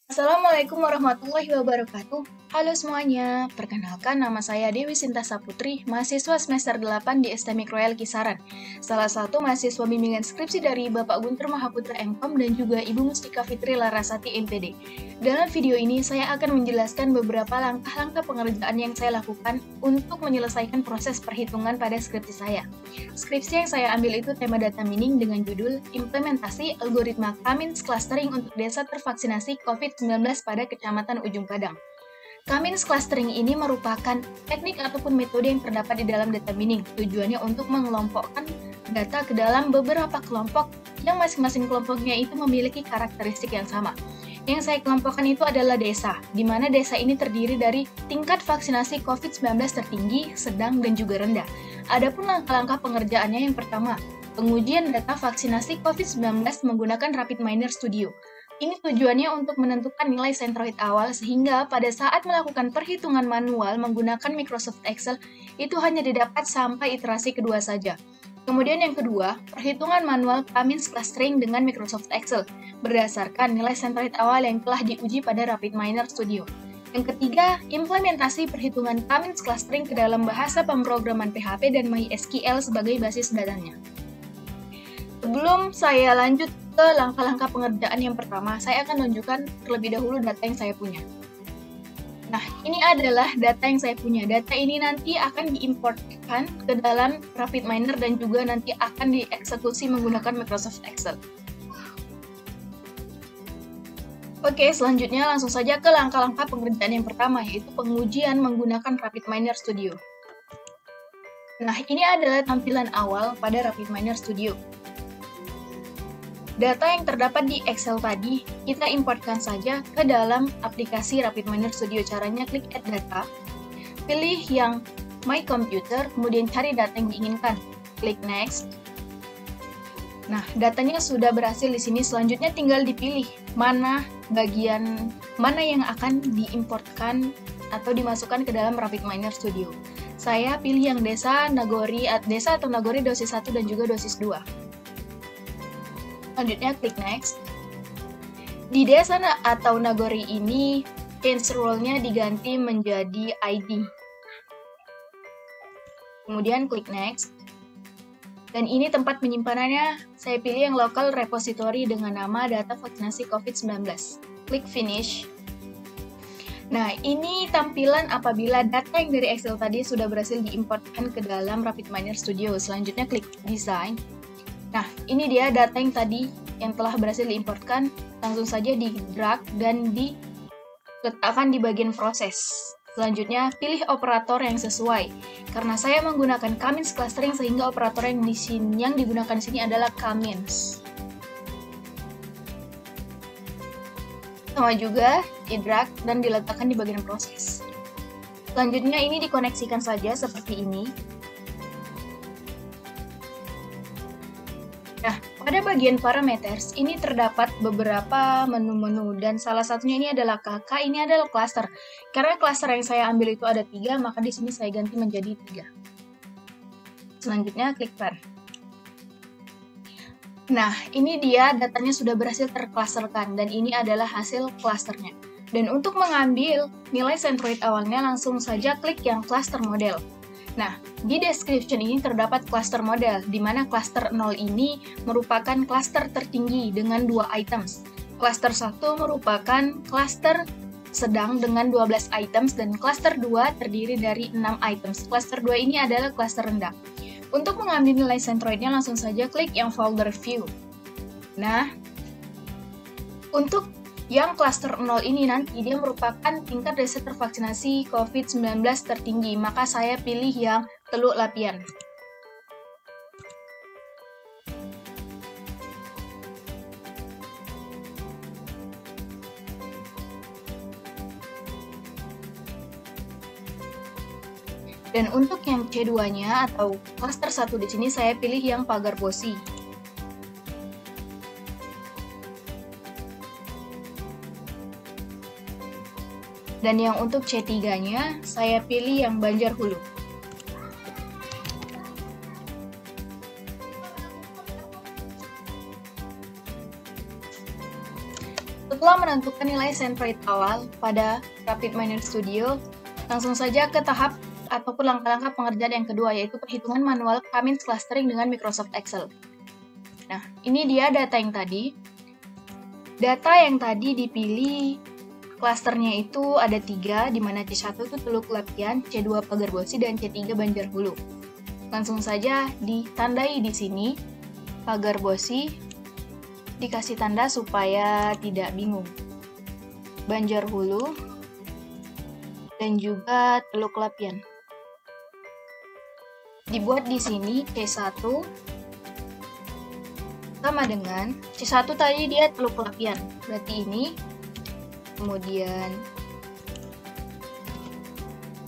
Assalamualaikum warahmatullahi wabarakatuh. Halo semuanya, perkenalkan nama saya Dewi Sinta Saputri, mahasiswa semester 8 di STMIK Royal Kisaran. Salah satu mahasiswa bimbingan skripsi dari Bapak Guntur Mahaputra MKOM dan juga Ibu Mustika Fitri Larasati MPD. Dalam video ini, saya akan menjelaskan beberapa langkah-langkah pengerjaan yang saya lakukan untuk menyelesaikan proses perhitungan pada skripsi saya. Skripsi yang saya ambil itu tema data mining dengan judul Implementasi Algoritma Cummins Clustering untuk Desa Tervaksinasi COVID-19 pada Kecamatan Ujung Padang. Cummins Clustering ini merupakan teknik ataupun metode yang terdapat di dalam data mining. Tujuannya untuk mengelompokkan data ke dalam beberapa kelompok yang masing-masing kelompoknya itu memiliki karakteristik yang sama. Yang saya kelompokkan itu adalah desa, di mana desa ini terdiri dari tingkat vaksinasi COVID-19 tertinggi, sedang, dan juga rendah. Adapun langkah-langkah pengerjaannya yang pertama, pengujian data vaksinasi COVID-19 menggunakan RapidMiner Studio. Ini tujuannya untuk menentukan nilai sentroid awal sehingga pada saat melakukan perhitungan manual menggunakan Microsoft Excel itu hanya didapat sampai iterasi kedua saja. Kemudian yang kedua, perhitungan manual Cummins Clustering dengan Microsoft Excel berdasarkan nilai sentroid awal yang telah diuji pada RapidMiner Studio. Yang ketiga, implementasi perhitungan Cummins Clustering ke dalam bahasa pemrograman PHP dan MySQL sebagai basis datanya. Sebelum saya lanjut ke langkah-langkah pengerjaan yang pertama, saya akan tunjukkan terlebih dahulu data yang saya punya. Nah, ini adalah data yang saya punya. Data ini nanti akan diimportkan ke dalam RapidMiner dan juga nanti akan dieksekusi menggunakan Microsoft Excel. Oke, selanjutnya langsung saja ke langkah-langkah pengerjaan yang pertama, yaitu pengujian menggunakan RapidMiner Studio. Nah, ini adalah tampilan awal pada RapidMiner Studio. Data yang terdapat di Excel tadi, kita importkan saja ke dalam aplikasi RapidMiner Studio. Caranya klik Add Data, pilih yang My Computer, kemudian cari data yang diinginkan. Klik Next. Nah, datanya sudah berhasil di sini. Selanjutnya tinggal dipilih mana yang akan diimportkan atau dimasukkan ke dalam RapidMiner Studio. Saya pilih yang desa atau Nagori dosis 1 dan juga dosis 2. Selanjutnya klik Next. Di desa atau Nagori ini, change role-nya diganti menjadi ID. Kemudian klik Next. Dan ini tempat penyimpanannya, saya pilih yang local repository dengan nama data vaksinasi COVID-19. Klik Finish. Nah, ini tampilan apabila data yang dari Excel tadi sudah berhasil diimportkan ke dalam RapidMiner Studio. Selanjutnya klik Design. Nah, ini dia data yang tadi yang telah berhasil diimportkan. Langsung saja di-drag dan diletakkan di bagian proses. Selanjutnya, pilih operator yang sesuai. Karena saya menggunakan Cummins Clustering sehingga operator yang digunakan di sini adalah Cummins. Sama juga, di-drag dan diletakkan di bagian proses. Selanjutnya ini dikoneksikan saja seperti ini. Nah, pada bagian parameters, ini terdapat beberapa menu-menu, dan salah satunya ini adalah KK, ini adalah cluster. Karena cluster yang saya ambil itu ada 3, maka di sini saya ganti menjadi 3. Selanjutnya, klik Run. Nah, ini dia datanya sudah berhasil terclusterkan, dan ini adalah hasil clusternya. Dan untuk mengambil nilai centroid awalnya, langsung saja klik yang cluster model. Nah, di description ini terdapat cluster model, di mana cluster 0 ini merupakan cluster tertinggi dengan 2 items. Cluster 1 merupakan cluster sedang dengan 12 items, dan cluster 2 terdiri dari 6 items. Cluster 2 ini adalah cluster rendah. Untuk mengambil nilai centroidnya, langsung saja klik yang folder view. Nah, untuk yang cluster 0 ini nanti dia merupakan tingkat desa tervaksinasi COVID-19 tertinggi, maka saya pilih yang Teluk Lapian. Dan untuk yang C2-nya atau cluster 1 di sini saya pilih yang Pagar Bosi. Dan yang untuk C3-nya, saya pilih yang Banjar Hulu. Setelah menentukan nilai centroid awal pada RapidMiner Studio, langsung saja ke tahap ataupun langkah-langkah pengerjaan yang kedua, yaitu perhitungan manual K-means clustering dengan Microsoft Excel. Nah, ini dia data yang tadi. Data yang tadi dipilih klasternya itu ada 3, di mana C1 itu Teluk Lapian, C2 Pagarbosi, dan C3 Banjarhulu. Langsung saja ditandai di sini, Pagarbosi dikasih tanda supaya tidak bingung. Banjarhulu dan juga Teluk Lapian. Dibuat di sini C1 sama dengan C1 tadi dia Teluk Lapian. Berarti ini. Kemudian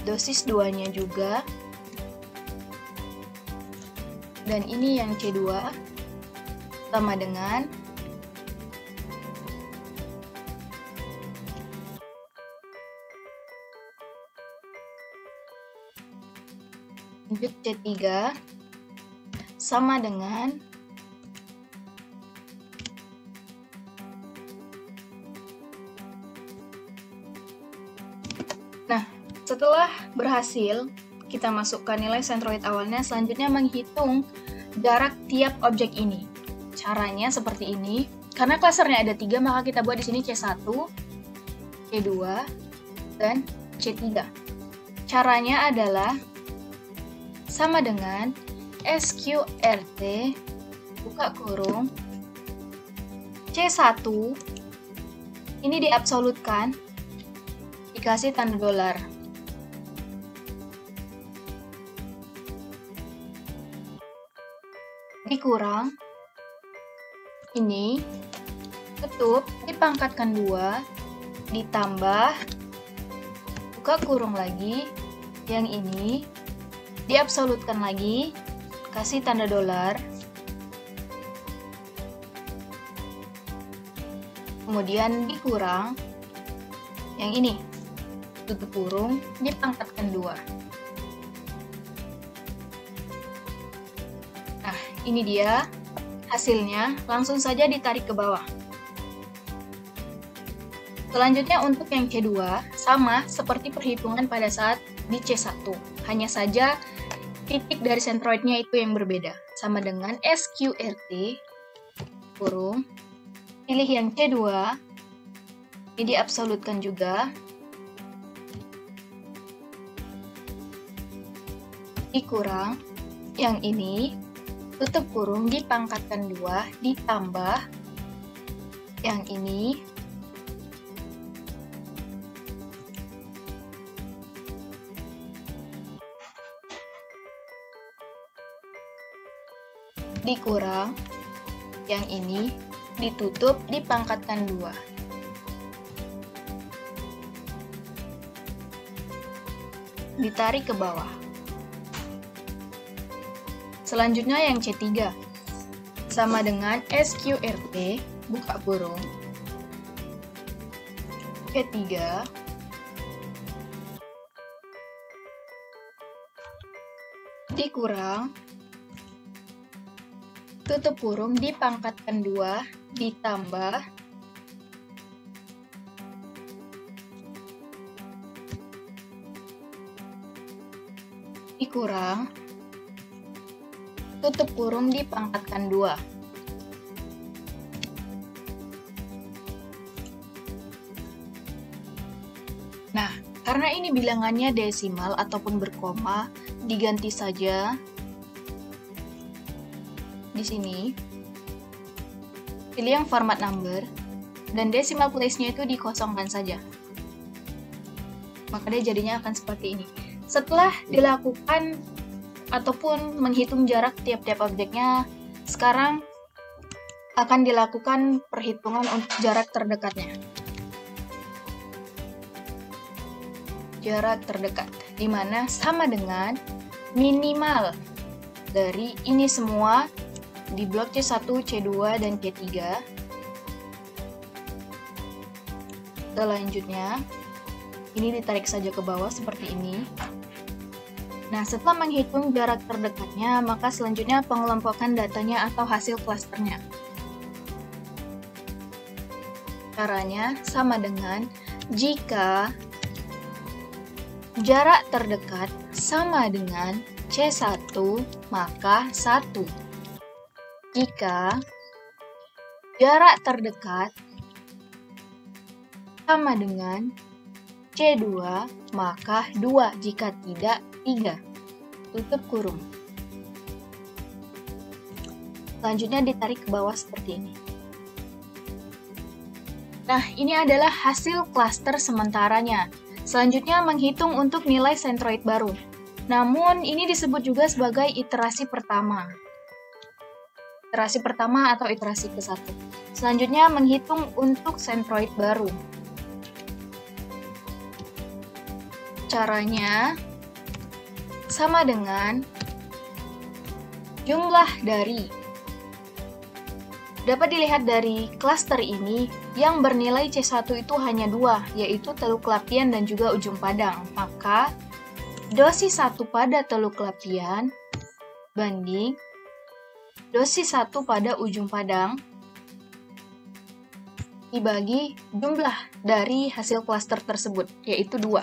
dosis 2-nya juga. Dan ini yang C2 sama dengan lanjut C3 sama dengan setelah berhasil kita masukkan nilai centroid awalnya, selanjutnya menghitung jarak tiap objek ini. Caranya seperti ini. Karena klasternya ada 3, maka kita buat di sini C1, C2, dan C3. Caranya adalah sama dengan SQRT buka kurung C1 ini diabsolutkan dikasih tanda dolar. Dikurang ini tutup dipangkatkan 2 ditambah buka kurung lagi yang ini diabsolutkan lagi kasih tanda dolar, kemudian dikurang yang ini tutup kurung dipangkatkan 2. Ini dia hasilnya, langsung saja ditarik ke bawah. Selanjutnya untuk yang C2, sama seperti perhitungan pada saat di C1. Hanya saja titik dari centroidnya itu yang berbeda. Sama dengan SQRT, kurung, pilih yang C2, ini diabsolutkan juga, dikurang, yang ini, tutup kurung dipangkatkan 2 ditambah yang ini dikurang yang ini ditutup dipangkatkan 2. Ditarik ke bawah. Selanjutnya yang C3 sama dengan SQRT buka kurung C3 dikurang tutup kurung dipangkatkan 2 ditambah dikurang tutup kurung dipangkatkan 2. Nah, karena ini bilangannya desimal ataupun berkoma, diganti saja di sini. Pilih yang format number dan decimal place-nya itu dikosongkan saja. Maka dia jadinya akan seperti ini. Setelah dilakukan ataupun menghitung jarak tiap-tiap objeknya, sekarang akan dilakukan perhitungan untuk jarak terdekatnya. Jarak terdekat, di mana sama dengan minimal dari ini semua di blok C1, C2, dan C3. Selanjutnya, ini ditarik saja ke bawah seperti ini. Nah, setelah menghitung jarak terdekatnya, maka selanjutnya pengelompokan datanya atau hasil klasternya. Caranya sama dengan jika jarak terdekat sama dengan C1, maka 1. Jika jarak terdekat sama dengan C2, maka 2. Jika tidak, 3. Tutup kurung. Selanjutnya ditarik ke bawah seperti ini. Nah, ini adalah hasil klaster sementaranya. Selanjutnya menghitung untuk nilai sentroid baru. Namun, ini disebut juga sebagai iterasi pertama. Iterasi pertama atau iterasi ke-1. Selanjutnya menghitung untuk sentroid baru. Caranya sama dengan jumlah dari. Dapat dilihat dari klaster ini, yang bernilai C1 itu hanya 2, yaitu Teluk Lapian dan juga Ujung Padang. Maka, dosis 1 pada Teluk Lapian banding dosis 1 pada Ujung Padang dibagi jumlah dari hasil klaster tersebut, yaitu 2.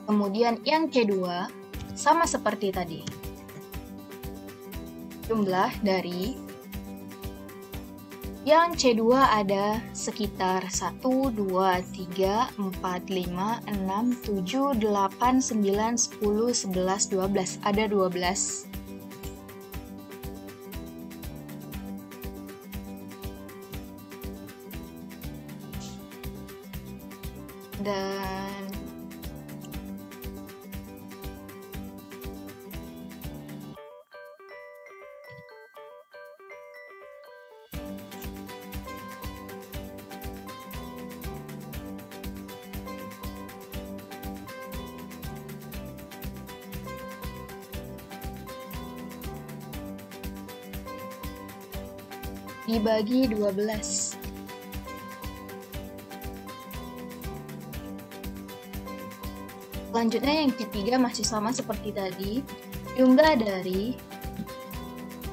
Kemudian yang C2 sama seperti tadi. Jumlah dari yang C2 ada sekitar 1, 2, 3, 4, 5, 6, 7, 8, 9, 10, 11, 12. Ada 12. Dan dibagi 12. Selanjutnya yang ketiga masih sama seperti tadi. Jumlah dari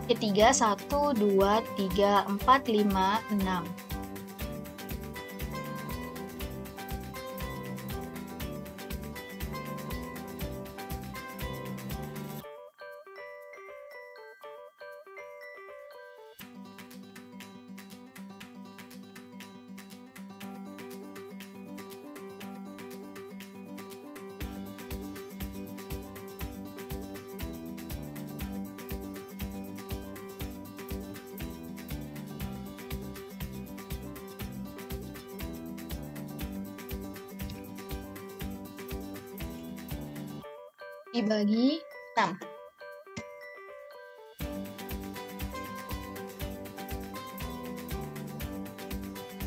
ketiga 1, 2, 3, 4, 5, 6. Dibagi 6.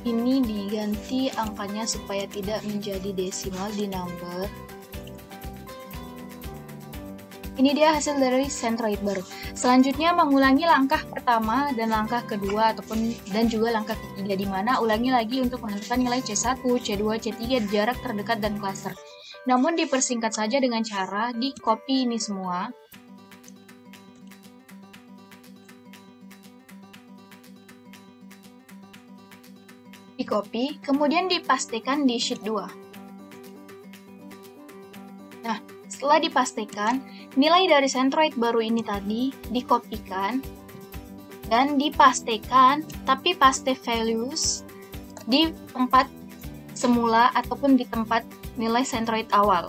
Ini diganti angkanya supaya tidak menjadi desimal di number. Ini dia hasil dari sentroid baru. Selanjutnya mengulangi langkah pertama dan langkah kedua dan juga langkah ketiga, di mana ulangi lagi untuk menentukan nilai C1, C2, C3, jarak terdekat dan klaster. Namun dipersingkat saja dengan cara di-copy ini semua. Di-copy, kemudian dipastikan di sheet 2. Nah, setelah dipastikan, nilai dari sentroid baru ini tadi dikopikan dan dipastikan, tapi paste values di tempat semula ataupun di tempat nilai sentroid awal.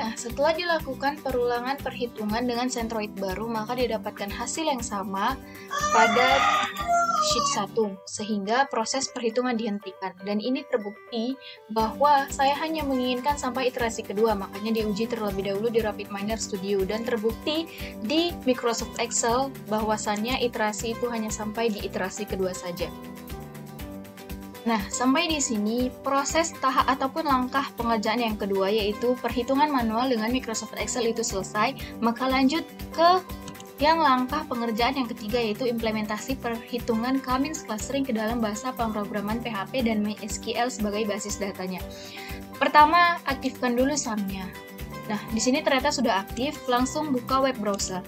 Nah, setelah dilakukan perulangan perhitungan dengan sentroid baru, maka didapatkan hasil yang sama pada sheet 1, sehingga proses perhitungan dihentikan. Dan ini terbukti bahwa saya hanya menginginkan sampai iterasi kedua, makanya diuji terlebih dahulu di RapidMiner Studio, dan terbukti di Microsoft Excel bahwasannya iterasi itu hanya sampai di iterasi kedua saja. Nah, sampai di sini proses tahap ataupun langkah pengerjaan yang kedua, yaitu perhitungan manual dengan Microsoft Excel itu selesai. Maka lanjut ke Yang langkah pengerjaan yang ketiga yaitu implementasi perhitungan K-means clustering ke dalam bahasa pemrograman PHP dan MySQL sebagai basis datanya. Pertama, aktifkan dulu SAM-nya. Nah, di sini ternyata sudah aktif, langsung buka web browser.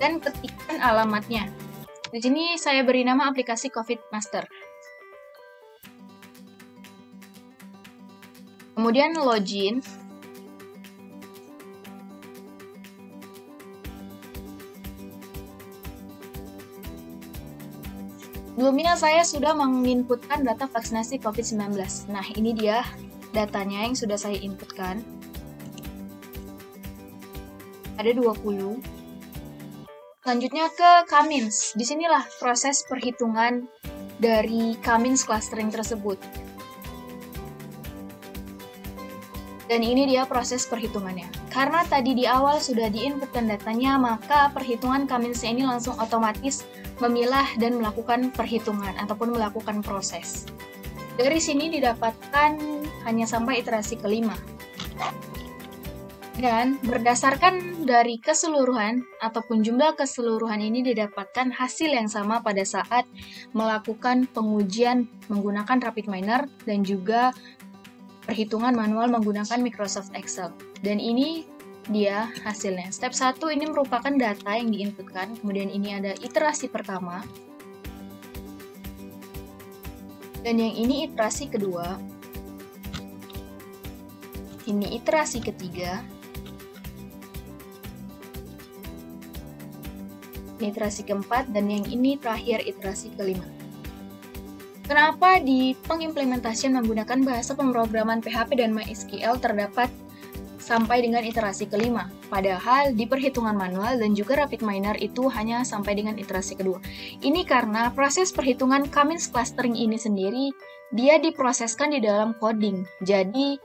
Dan ketikkan alamatnya. Di sini saya beri nama aplikasi COVID Master. Kemudian login. Sebelumnya saya sudah menginputkan data vaksinasi COVID-19. Nah, ini dia datanya yang sudah saya inputkan. Ada 20. Selanjutnya ke K-means. Disinilah proses perhitungan dari K-means clustering tersebut. Dan ini dia proses perhitungannya. Karena tadi di awal sudah diinputkan datanya, maka perhitungan K-means-nya ini langsung otomatis memilah dan melakukan perhitungan ataupun melakukan proses. Dari sini didapatkan hanya sampai iterasi kelima. Dan berdasarkan dari keseluruhan ataupun jumlah keseluruhan ini didapatkan hasil yang sama pada saat melakukan pengujian menggunakan RapidMiner dan juga perhitungan manual menggunakan Microsoft Excel. Dan ini dia hasilnya. Step 1 ini merupakan data yang diinputkan, kemudian ini ada iterasi pertama. Dan yang ini iterasi kedua. Ini iterasi ketiga. Ini iterasi keempat, dan yang ini terakhir iterasi kelima. Kenapa di pengimplementasian menggunakan bahasa pemrograman PHP dan MySQL terdapat sampai dengan iterasi kelima? Padahal di perhitungan manual dan juga RapidMiner itu hanya sampai dengan iterasi kedua. Ini karena proses perhitungan K-means clustering ini sendiri, dia diproseskan di dalam coding. Jadi,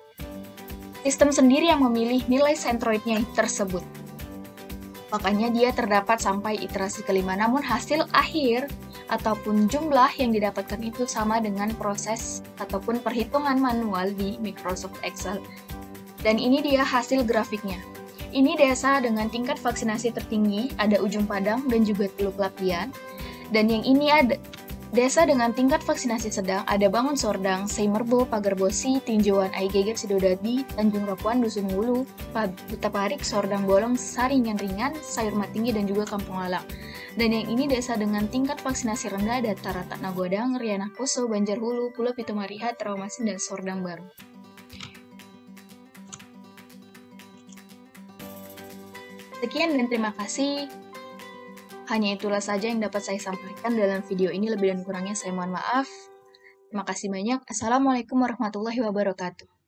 sistem sendiri yang memilih nilai centroidnya tersebut. Makanya dia terdapat sampai iterasi kelima. Namun hasil akhir ataupun jumlah yang didapatkan itu sama dengan proses ataupun perhitungan manual di Microsoft Excel. Dan ini dia hasil grafiknya. Ini desa dengan tingkat vaksinasi tertinggi, ada Ujung Padang dan juga Teluk Lapian. Dan yang ini ada desa dengan tingkat vaksinasi sedang, ada Bangun Sordang, Seimerbo, Pagarbosi, Tinjauan, Aigeger, Sidodadi, Tanjung Rapuan, Dusun Hulu, Butaparik, Sordang Bolong, Saringan Ringan, Sayur Matinggi, dan juga Kampung Lalang. Dan yang ini desa dengan tingkat vaksinasi rendah ada Tarata Nagodang, Rianah Poso, Banjarhulu, Pulau Pitumarihat, Trawamasing, dan Sordang Baru. Sekian dan terima kasih. Hanya itulah saja yang dapat saya sampaikan dalam video ini. Lebih dan kurangnya saya mohon maaf. Terima kasih banyak. Assalamualaikum warahmatullahi wabarakatuh.